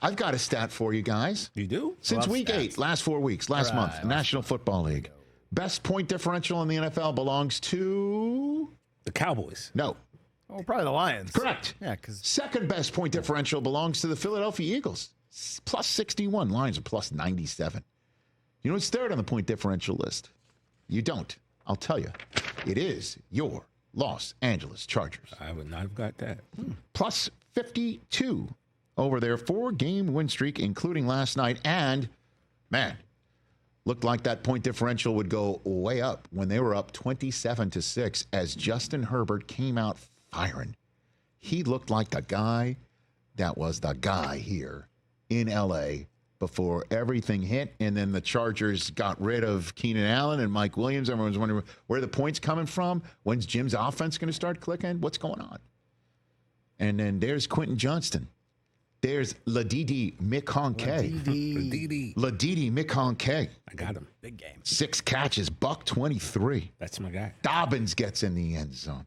I've got a stat for you guys. You do? Since week 8, last 4 weeks, last month, National Football League. Best point differential in the NFL belongs to... The Cowboys. No. Oh, probably the Lions. Correct. Yeah, because Second best point differential belongs to the Philadelphia Eagles. Plus 61. Lions are plus 97. You know what's third on the point differential list? You don't. I'll tell you. It is your Los Angeles Chargers. I would not have got that. Plus 52 over their 4-game win streak, including last night. And, man, looked like that point differential would go way up when they were up 27-6 as Justin Herbert came out firing. He looked like the guy that was the guy here in L.A. before everything hit. And then the Chargers got rid of Keenan Allen and Mike Williams. Everyone's wondering where the points coming from. When's Jim's offense going to start clicking? What's going on? And then there's Quentin Johnston. There's Ladidi Mikonke. Ladidi Mikonke. I got him. big game. 6 catches, $123. That's my guy. Dobbins gets in the end zone.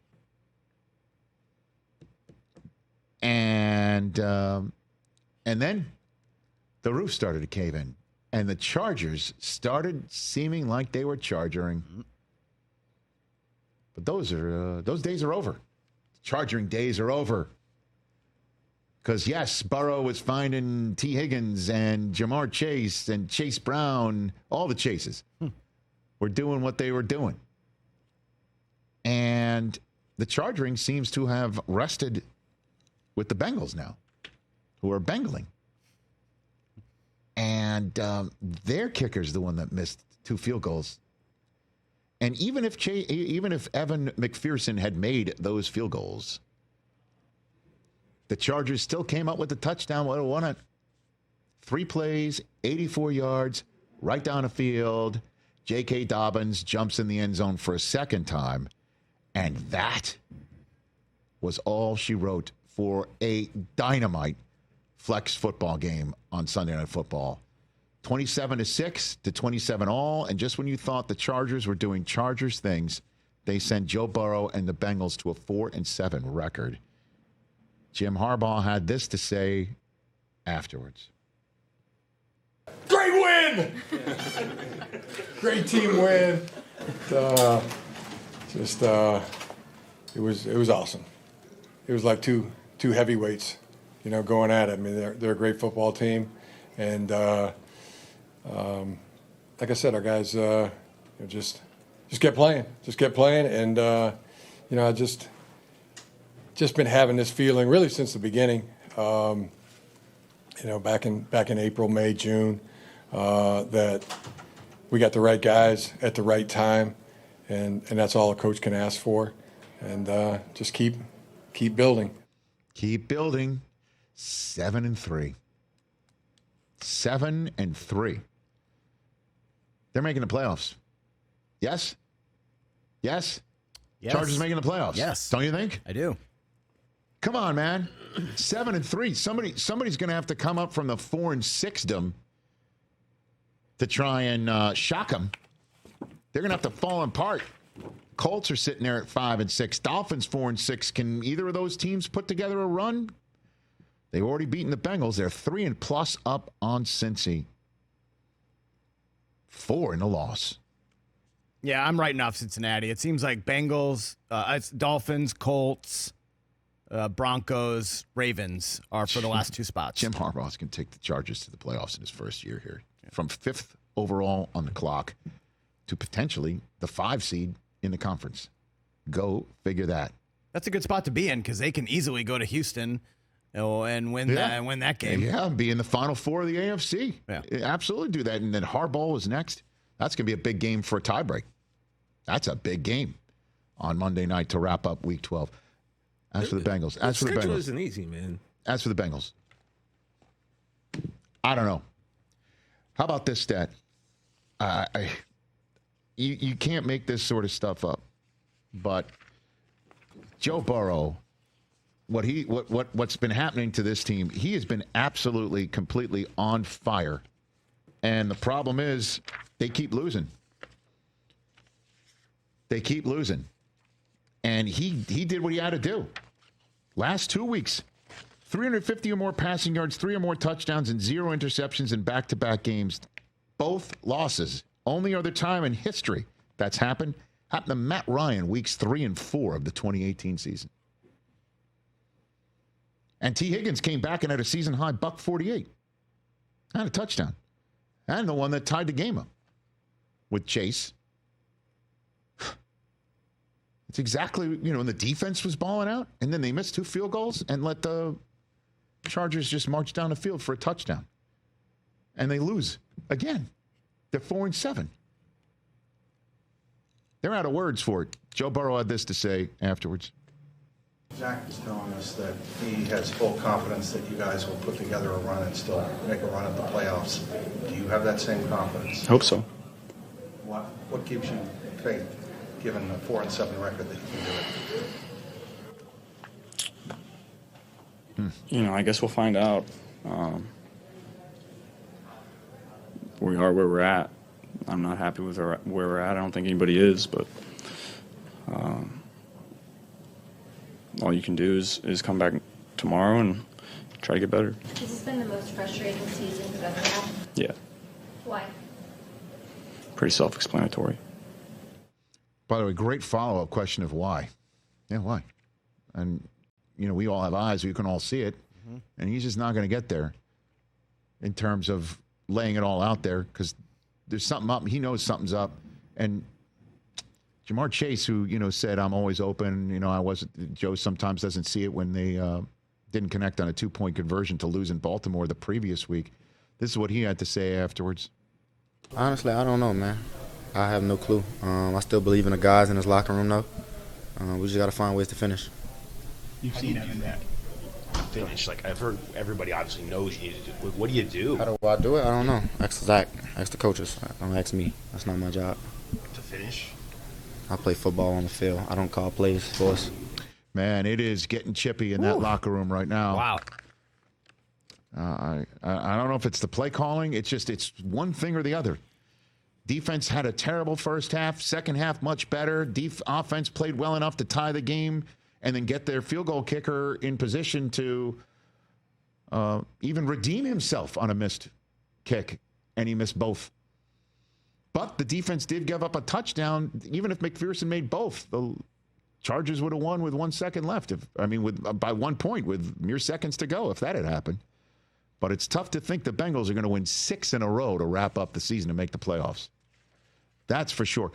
And then the roof started to cave in. And the Chargers started seeming like they were charging. But those days are over. Charging days are over. Because, yes, Burrow was finding T. Higgins and Jamar Chase and Chase Brown, all the chases were doing what they were doing. And the charging seems to have rested with the Bengals now, who are Bengling. And their kicker's the one that missed 2 field goals. And even if Evan McPherson had made those field goals, the Chargers still came up with the touchdown. What won it? 3 plays, 84 yards, right down the field. J.K. Dobbins jumps in the end zone for a second time. And that was all she wrote for a dynamite flex football game on Sunday Night Football. 27-6 to 27 all. And just when you thought the Chargers were doing Chargers things, they sent Joe Burrow and the Bengals to a 4-7 record. Jim Harbaugh had this to say afterwards. Great win! Great team win. It was awesome. It was like two heavyweights, going at it. I mean, they're a great football team, and like I said, our guys just kept playing, and I just been having this feeling really since the beginning. Back in April, May, June, that we got the right guys at the right time, and that's all a coach can ask for, and just keep building. Keep building. 7-3. 7-3. They're making the playoffs. Yes? Yes? Yes. Chargers making the playoffs. Yes. Don't you think? I do. Come on, man. 7-3. Somebody's going to have to come up from the 4-6dom to try and shock them. They're going to have to fall apart. Colts are sitting there at 5-6. Dolphins 4-6. Can either of those teams put together a run? They've already beaten the Bengals. They're 3+ up on Cincy. 4 in a loss. Yeah, I'm writing off Cincinnati. It seems like Bengals, it's Dolphins, Colts, Broncos, Ravens are for the last 2 spots. Jim Harbaugh's going to take the Chargers to the playoffs in his first year here. From 5th overall on the clock to potentially the 5 seed in the conference. Go figure that. That's a good spot to be in because they can easily go to Houston and win that game. Yeah, be in the Final 4 of the AFC. Yeah. Absolutely do that. And then Harbaugh is next. That's going to be a big game for a tiebreak. That's a big game on Monday night to wrap up Week 12. As for the Bengals. The schedule isn't easy, man. As for the Bengals. I don't know. How about this stat? You can't make this sort of stuff up. But Joe Burrow, what's been happening to this team, he has been absolutely, completely on fire. And the problem is they keep losing. They keep losing. And he did what he had to do. Last 2 weeks, 350 or more passing yards, 3 or more touchdowns, and 0 interceptions in back-to-back games. Both losses. Only other time in history that's happened to Matt Ryan weeks 3 and 4 of the 2018 season. And T. Higgins came back and had a season-high $148. And a touchdown. And the one that tied the game up with Chase. It's exactly, when the defense was balling out, and then they missed 2 field goals and let the Chargers just march down the field for a touchdown. And they lose again. They're 4-7. They're out of words for it. Joe Burrow had this to say afterwards. Zach was telling us that he has full confidence that you guys will put together a run and still make a run at the playoffs. Do you have that same confidence? Hope so. What gives you faith, given the 4-7 record, that you can do it? I guess we'll find out. We are where we're at. I'm not happy with where we're at. I don't think anybody is, but all you can do is come back tomorrow and try to get better. Has this been the most frustrating season you've ever had? Yeah. Why? Pretty self-explanatory. By the way, great follow-up question of why. Yeah, why? And, we all have eyes. We can all see it. Mm-hmm. And he's just not going to get there in terms of laying it all out there because there's something up. He knows something's up. And Jamar Chase, who, said, I'm always open. Joe sometimes doesn't see it when they didn't connect on a 2-point conversion to lose in Baltimore the previous week. This is what he had to say afterwards. Honestly, I don't know, man. I have no clue. I still believe in the guys in his locker room, though. We just got to find ways to finish. You've seen him in that finish. Like, I've heard everybody obviously knows you need to do. What do you do? How do I do it? I don't know. Ask Zach. Ask the coaches. Don't ask me. That's not my job. To finish? I play football on the field. I don't call plays for us. Man, it is getting chippy in that locker room right now. Wow. I don't know if it's the play calling. It's one thing or the other. Defense had a terrible first half. Second half, much better. Offense played well enough to tie the game and then get their field goal kicker in position to even redeem himself on a missed kick, and he missed both. But the defense did give up a touchdown. Even if McPherson made both, the Chargers would have won with 1 second left. By 1 point with mere seconds to go if that had happened. But it's tough to think the Bengals are going to win 6 in a row to wrap up the season and make the playoffs. That's for sure.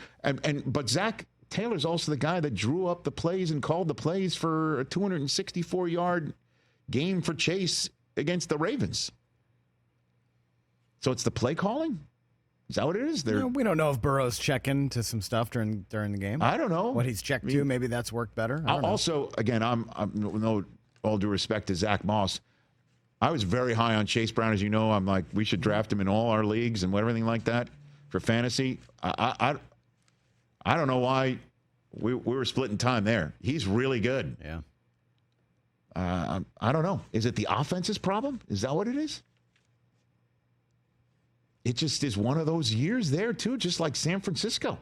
But Zach Taylor's also the guy that drew up the plays and called the plays for a 264-yard game for Chase against the Ravens. So it's the play calling? Is that what it is? We don't know if Burrow's checking to some stuff during the game. I don't know. What he's checked to, maybe that's worked better. I don't know. Also, again, I'm no all due respect to Zach Moss. I was very high on Chase Brown, as you know. I'm like, we should draft him in all our leagues and everything like that for fantasy. I don't know why we were splitting time there. He's really good. Yeah. I don't know. Is it the offense's problem? Is that what it is? It just is one of those years there, too, just like San Francisco.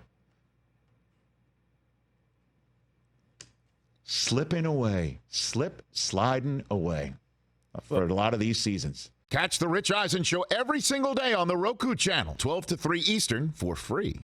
Sliding away for a lot of these seasons. Catch the Rich Eisen Show every single day on the Roku Channel, 12 to 3 Eastern, for free.